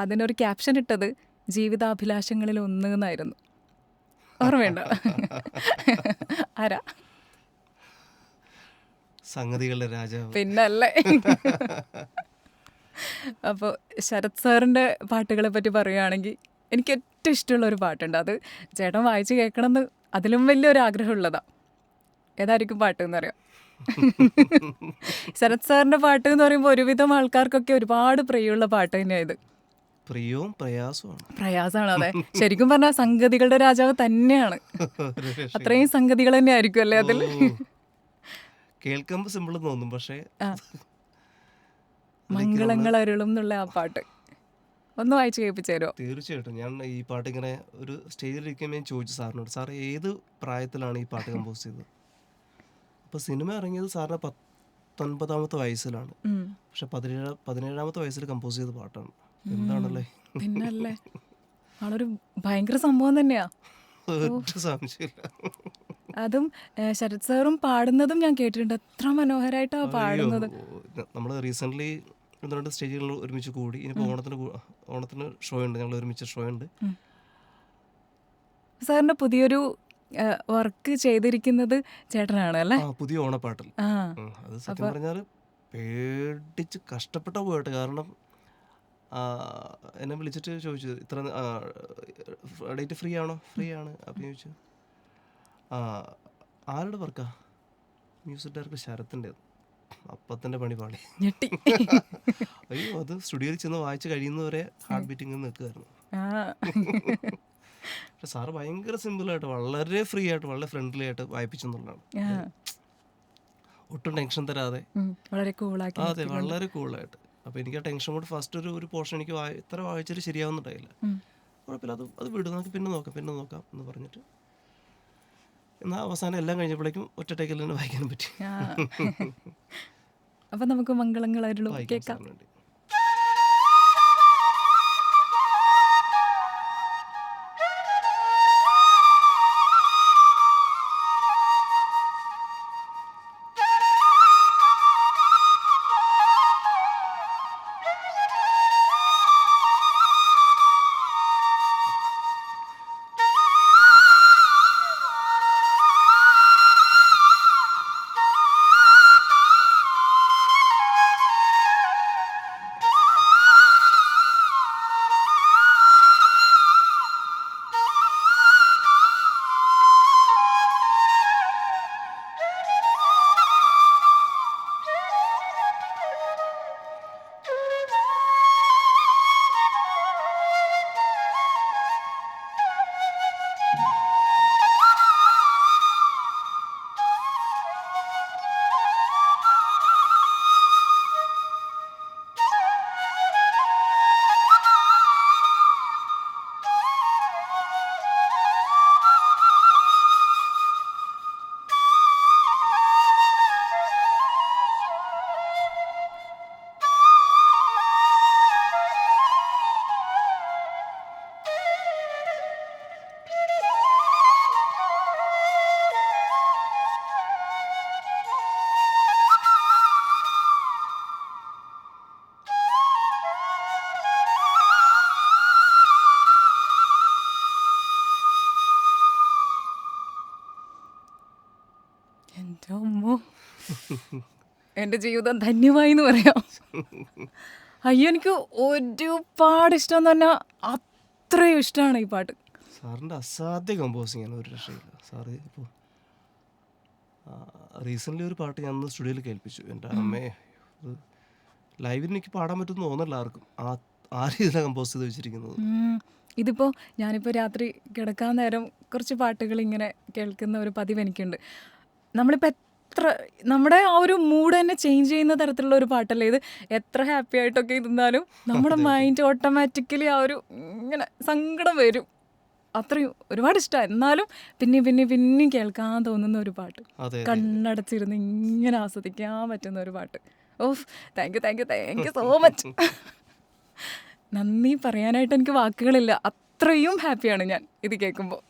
അതിനൊരു ക്യാപ്ഷൻ ഇട്ടത് ജീവിതാഭിലാഷങ്ങളിൽ ഒന്ന് എന്നായിരുന്നു. ഓർമ്മയുണ്ടോ? ആരാ? സംഗതികളുടെ രാജാവ്. പിന്നല്ലേ. അപ്പോൾ ശരത് സാറിൻ്റെ പാട്ടുകളെ പറ്റി പറയുകയാണെങ്കിൽ എനിക്ക് ഏറ്റവും ഇഷ്ടമുള്ള ഒരു പാട്ടുണ്ട്. അത് ചേട്ടൻ വായിച്ച് കേൾക്കണമെന്ന് അതിലും വലിയൊരു ആഗ്രഹമുള്ളതാണ്. ഏതായിരിക്കും പാട്ട് എന്നറിയാം? ശരത് സാറിൻ്റെ പാട്ട് എന്ന് പറയുമ്പോൾ ഒരുവിധം ആൾക്കാർക്കൊക്കെ ഒരുപാട് പ്രിയമുള്ള പാട്ട് തന്നെയാണ് ഇത്. പ്രിയവും പ്രയാസമാണ്. പ്രയാസമാണ്, അതെ. ശരിക്കും പറഞ്ഞാൽ സംഗതികളുടെ രാജാവ് തന്നെയാണ്. അത്രയും സംഗതികൾ തന്നെ ആയിരിക്കും അല്ലേ അതിൽ? കേൾക്കുമ്പോൾ സിമ്പിൾ തോന്നും, പക്ഷേ മംഗളങ്ങൾ അരുളും എന്നുള്ള ആ പാട്ട് ഒന്ന് വായിച്ച് കേൾപ്പിച്ചു തരുമോ? തീർച്ചയായിട്ടും. ഞാൻ ഈ പാട്ട് ഇങ്ങനെ ഒരു സ്റ്റേജിലിരിക്കുമ്പോൾ ഞാൻ ചോദിച്ചു സാറിനോട്, സാർ ഏത് പ്രായത്തിലാണ് ഈ പാട്ട് കമ്പോസ് ചെയ്തത്? അപ്പോൾ സിനിമ ഇറങ്ങിയത് സാറിന് 19ാമത്തെ വയസ്സിലാണ്, പക്ഷെ 17ാമത്തെ വയസ്സിൽ കമ്പോസ് ചെയ്ത പാട്ടാണ്. എന്താണല്ലേ? പിന്നല്ലേ, ആളൊരു ഭയങ്കര സംഭവം തന്നെയാ. ഒരു സംശയമില്ല. അതും ശരത് സാറും പാടുന്നതും ഞാൻ കേട്ടിട്ടുണ്ട്. എത്ര മനോഹരമായിട്ടാണ് പാടുന്നത്. നമ്മൾ റീസെൻ്റ്ലി 1-2 സ്റ്റേജുകളിൽ ഒരുമിച്ച് കൂടി. ഇനിയിപ്പോൾ ഓണത്തിന് ഷോ ഉണ്ട്, ഞങ്ങൾ ഒരുമിച്ച് ഷോ ഉണ്ട്. സാറിൻ്റെ പുതിയൊരു വർക്ക് ചെയ്തിരിക്കുന്നത് ചേട്ടനാണ് അല്ലേ? പുതിയ ഓണപ്പാട്ടിൽ. അത് സത്യം പറഞ്ഞാൽ പേടിച്ച് കഷ്ടപ്പെട്ട പോയിട്ട്. കാരണം എന്നെ വിളിച്ചിട്ട് ചോദിച്ചു, ഇത്ര ഡേറ്റ് ഫ്രീ ആണോ? ഫ്രീ ആണ്. അപ്പം ചോദിച്ചു, ആരുടെ വർക്കാ? Music director ശരത്തിൻ്റെ. അപ്പത്തിൻ്റെ പണി പാടി ഞെട്ടി. അയ്യോ, അത് സ്റ്റുഡിയോയിൽ ചെന്ന് വായിച്ച് കഴിയുന്നവരെ ഹാർട്ട് ബീറ്റിംഗ് നിൽക്കുമായിരുന്നു. പക്ഷെ സാറ് ഭയങ്കര സിമ്പിളായിട്ട്, വളരെ ഫ്രീ ആയിട്ട്, വളരെ ഫ്രണ്ട്ലി ആയിട്ട് വായിപ്പിച്ചെന്നുള്ളതാണ്. ഒട്ടും ടെൻഷൻ തരാതെ, വളരെ കൂളാക്കി. അതെ, വളരെ കൂളായിട്ട്. അപ്പോൾ എനിക്ക് ആ ടെൻഷൻ കൊണ്ട് ഫസ്റ്റ് ഒരു പോർഷൻ എനിക്ക് ഇത്ര വായിച്ചിട്ട് ശരിയാവുന്നുണ്ടായില്ല. കുഴപ്പമില്ല, അത് വിടും, നമുക്ക് പിന്നെ നോക്കാം എന്ന് പറഞ്ഞിട്ട് എന്നാൽ അവസാനം എല്ലാം കഴിഞ്ഞപ്പോഴേക്കും ഒറ്റ ടേക്കിൽ തന്നെ വായിക്കാൻ പറ്റി. അപ്പം നമുക്ക് മംഗളങ്ങളായിട്ടുള്ള കേൾക്കാം. എൻ്റെ അമ്മോ, എൻ്റെ ജീവിതം ധന്യമായി എന്ന് പറയാം. അയ്യോ, എനിക്ക് ഒരുപാട് ഇഷ്ടം എന്ന് പറഞ്ഞാൽ അത്രയും ഇഷ്ടമാണ് ഈ പാട്ട്. സാറിൻ്റെ അസാധ്യ കമ്പോസിങ് ആണ്, ഒരു രക്ഷയില്ല. സാറ് ഇപ്പോൾ റീസെൻ്റ്ലി ഒരു പാട്ട് ഞാൻ സ്റ്റുഡിയോയിൽ കേൾപ്പിച്ചു. എൻ്റെ അമ്മേ, ലൈവിൽ എനിക്ക് പാടാൻ പറ്റുമെന്ന് തോന്നില്ല ആർക്കും. ആ രീതിയിലാണ് കമ്പോസ് ചെയ്ത് വെച്ചിരിക്കുന്നത്. ഇതിപ്പോൾ ഞാനിപ്പോൾ രാത്രി കിടക്കാൻ നേരം കുറച്ച് പാട്ടുകൾ ഇങ്ങനെ കേൾക്കുന്ന ഒരു പതിവ് എനിക്കുണ്ട്. നമ്മളിപ്പോൾ അത്ര നമ്മുടെ ആ ഒരു മൂഡ് തന്നെ ചേഞ്ച് ചെയ്യുന്ന തരത്തിലുള്ള ഒരു പാട്ടല്ലേ ഇത്. എത്ര ഹാപ്പി ആയിട്ടൊക്കെ ഇരുന്നാലും നമ്മുടെ മൈൻഡ് ഓട്ടോമാറ്റിക്കലി ആ ഒരു ഇങ്ങനെ സങ്കടം വരും. അത്രയും ഒരുപാട് ഇഷ്ടമാണ്. എന്നാലും പിന്നെയും കേൾക്കാൻ തോന്നുന്ന ഒരു പാട്ട്, അതെ അതെ കണ്ണടച്ചിരുന്ന് ഇങ്ങനെ ആസ്വദിക്കാൻ പറ്റുന്ന ഒരു പാട്ട്. Of, thank you so much. നന്ദി പറയാനായിട്ട് എനിക്ക് വാക്കുകളില്ല. അത്രയും ഹാപ്പിയാണ് ഞാൻ ഇത് കേൾക്കുമ്പോൾ.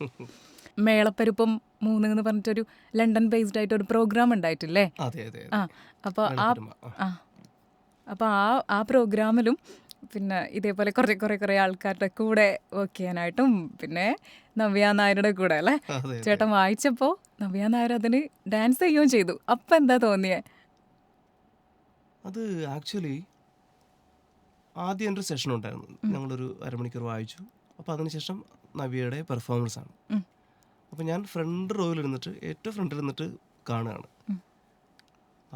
മേളപ്പരുപ്പം 3 എന്ന് പറഞ്ഞിട്ടൊരു ലണ്ടൻ ബേസ്ഡ് ആയിട്ട് ഒരു പ്രോഗ്രാം ഉണ്ടായിട്ടില്ലേ? അതെ അതെ ആ, അപ്പോൾ ആ അപ്പോൾ ആ പ്രോഗ്രാമിലും പിന്നെ ഇതേപോലെ കുറേ ആൾക്കാരുടെ കൂടെ വർക്ക് ചെയ്യാനായിട്ടും പിന്നെ നവ്യ നായരുടെ കൂടെ അല്ലേ അതെ ചേട്ടൻ വായിച്ചപ്പോൾ നവ്യ നായർ അതിന് ഡാൻസ് ചെയ്യുകയും ചെയ്തു. അപ്പം എന്താ തോന്നിയേ? അത് ആക്ച്വലി ആദ്യം എൻ്റെ ഒരു സെഷൻ ഉണ്ടായിരുന്നു. ഞങ്ങളൊരു അരമണിക്കൂർ വായിച്ചു. അപ്പോൾ അതിനുശേഷം നവ്യയുടെ പെർഫോമൻസ് ആണ്. ഉം. അപ്പോൾ ഞാൻ ഫ്രണ്ട് റോയിൽ ഇരുന്നിട്ട് ഏറ്റവും ഫ്രണ്ടിൽ ഇരുന്നിട്ട് കാണുകയാണ്.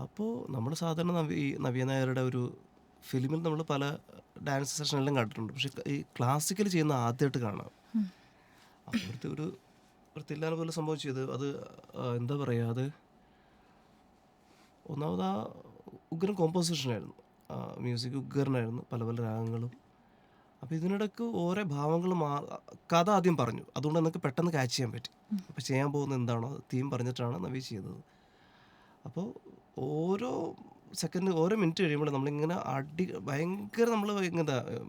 അപ്പോൾ നമ്മൾ സാധാരണ നവ്യ നായരുടെ ഒരു ഫിലിമിൽ നമ്മൾ പല ഡാൻസ് സെഷനെല്ലാം കണ്ടിട്ടുണ്ട്. പക്ഷേ ഈ ക്ലാസിക്കൽ ചെയ്യുന്ന ആദ്യമായിട്ട് കാണാം. അവിടുത്തെ ഒരു തില്ലാന പോലെ സംഭവിച്ചത് അത് എന്താ പറയുക, അത് ഒന്നാമത് ആ ഉഗ്രൻ കോമ്പോസിഷനായിരുന്നു. മ്യൂസിക് ഉഗ്രനായിരുന്നു, പല പല രാഗങ്ങളും. അപ്പോൾ ഇതിനിടയ്ക്ക് ഓരോ ഭാവങ്ങളും കഥ ആദ്യം പറഞ്ഞു. അതുകൊണ്ട് നമുക്ക് പെട്ടെന്ന് ക്യാച്ച് ചെയ്യാൻ പറ്റി. അപ്പോൾ ചെയ്യാൻ പോകുന്ന എന്താണോ തീം പറഞ്ഞിട്ടാണ് നവി ചെയ്തത്. അപ്പോൾ ഓരോ സെക്കൻഡ് ഓരോ മിനിറ്റ് കഴിയുമ്പോൾ നമ്മളിങ്ങനെ ഭയങ്കര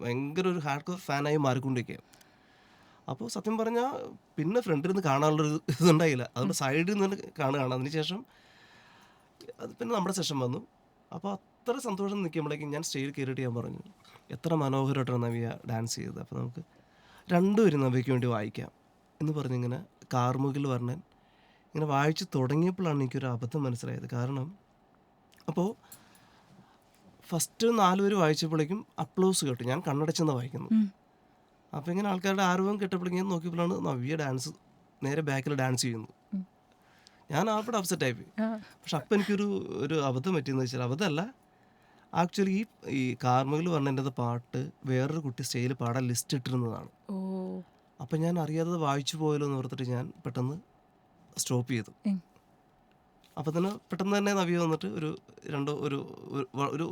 ഭയങ്കര ഒരു ഹാർഡ് കോർ ഫാനായി മാറിക്കൊണ്ടിരിക്കുക. അപ്പോൾ സത്യം പറഞ്ഞാൽ പിന്നെ ഫ്രണ്ടിൽ നിന്ന് കാണാനുള്ളൊരു ഇതുണ്ടായില്ല. അതുകൊണ്ട് സൈഡിൽ നിന്ന് കാണുകയാണ്. അതിനുശേഷം അത് പിന്നെ നമ്മുടെ സെഷൻ വന്നു. അപ്പോൾ അത്ര സന്തോഷം നിൽക്കുമ്പോഴേക്കും ഞാൻ സ്റ്റേജിൽ കയറിയിട്ട് ഞാൻ പറഞ്ഞു, എത്ര മനോഹരമായിട്ടാണ് നവ്യ ഡാൻസ് ചെയ്തത്. അപ്പോൾ നമുക്ക് രണ്ടുപേരും നവ്യയ്ക്ക് വേണ്ടി വായിക്കാം എന്ന് പറഞ്ഞിങ്ങനെ കാർമുകിൽ വർണ്ണൻ ഇങ്ങനെ വായിച്ച് തുടങ്ങിയപ്പോഴാണ് എനിക്കൊരു അബദ്ധം മനസ്സിലായത്. കാരണം അപ്പോൾ ഫസ്റ്റ് 4 പേര് വായിച്ചപ്പോഴേക്കും അപ്ലോസ് കേട്ടു. ഞാൻ കണ്ണടച്ചെന്ന് വായിക്കുന്നു. അപ്പോൾ ഇങ്ങനെ ആൾക്കാരുടെ ആർവം കേട്ടപ്പോഴേക്കും ഞാൻ നോക്കിയപ്പോഴാണ് നവ്യ ഡാൻസ് നേരെ ബാക്കിൽ ഡാൻസ് ചെയ്യുന്നു. ഞാൻ അവിടെ അപ്സെറ്റായി പോയി. പക്ഷെ അപ്പം എനിക്കൊരു അബദ്ധം പറ്റിയെന്ന് വെച്ചാൽ, അബദ്ധമല്ല, ആക്ച്വലി ഈ കാർമുകിൽ വർണ്ണൻ്റെ പാട്ട് വേറൊരു കുട്ടി സ്റ്റേജിൽ പാടാൻ ലിസ്റ്റ് ഇട്ടിരുന്നതാണ്. അപ്പം ഞാൻ അറിയാതെ വായിച്ചു പോയല്ലോ എന്ന് ഓർത്തിട്ട് ഞാൻ പെട്ടെന്ന് സ്റ്റോപ്പ് ചെയ്തു. അപ്പം തന്നെ പെട്ടെന്ന് തന്നെ നവ്യ വന്നിട്ട്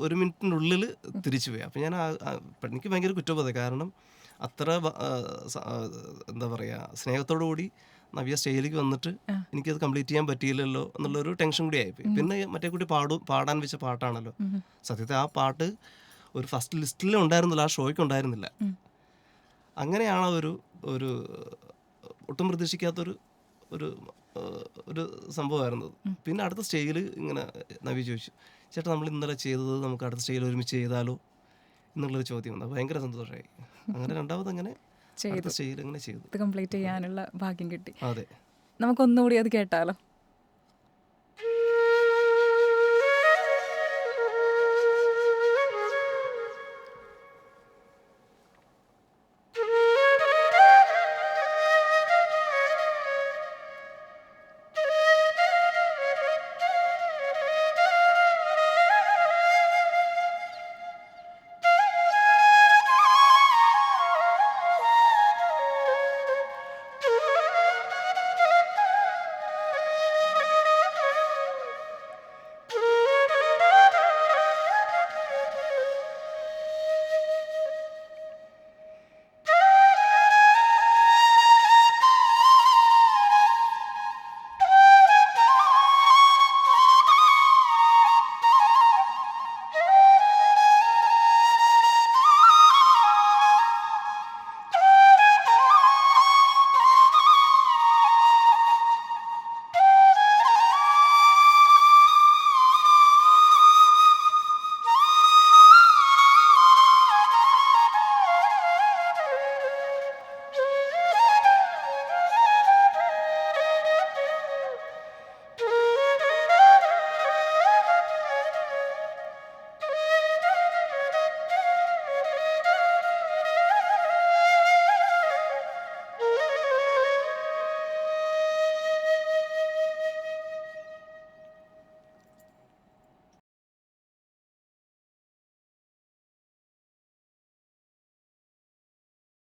ഒരു മിനിറ്റിനുള്ളിൽ തിരിച്ചു പോയി. അപ്പം ഞാൻ എനിക്ക് ഭയങ്കര കുറ്റബോധം. കാരണം അത്ര എന്താ പറയുക, സ്നേഹത്തോടു കൂടി നവ്യ സ്റ്റേജിലേക്ക് വന്നിട്ട് എനിക്കത് കംപ്ലീറ്റ് ചെയ്യാൻ പറ്റിയില്ലല്ലോ എന്നുള്ളൊരു ടെൻഷൻ കൂടി ആയിപ്പോയി. പിന്നെ മറ്റേ കുട്ടി പാടാൻ വെച്ച പാട്ടാണല്ലോ. സത്യത്തിൽ ആ പാട്ട് ഒരു ഫസ്റ്റ് ലിസ്റ്റിൽ ഉണ്ടായിരുന്നില്ല, ആ ഷോയ്ക്ക് ഉണ്ടായിരുന്നില്ല. അങ്ങനെയാണ് ഒരു ഒട്ടും പ്രതീക്ഷിക്കാത്തൊരു ഒരു സംഭവമായിരുന്നത്. പിന്നെ അടുത്ത സ്റ്റേജിൽ ഇങ്ങനെ നവ്യ ചോദിച്ചു, ചേട്ടാ നമ്മൾ ഇന്നലെ ചെയ്തത് നമുക്ക് അടുത്ത സ്റ്റേജിൽ ഒരുമിച്ച് ചെയ്താലോ എന്നുള്ളൊരു ചോദ്യം വന്നു. ഭയങ്കര സന്തോഷമായി. അങ്ങനെ രണ്ടാമത് അങ്ങനെ അടുത്ത സ്റ്റേജിൽ അങ്ങനെ ചെയ്തു. കംപ്ലീറ്റ് ചെയ്യാനുള്ള ഭാഗ്യം കിട്ടി. അതെ, നമുക്കൊന്നുകൂടി അത് കേട്ടാലോ?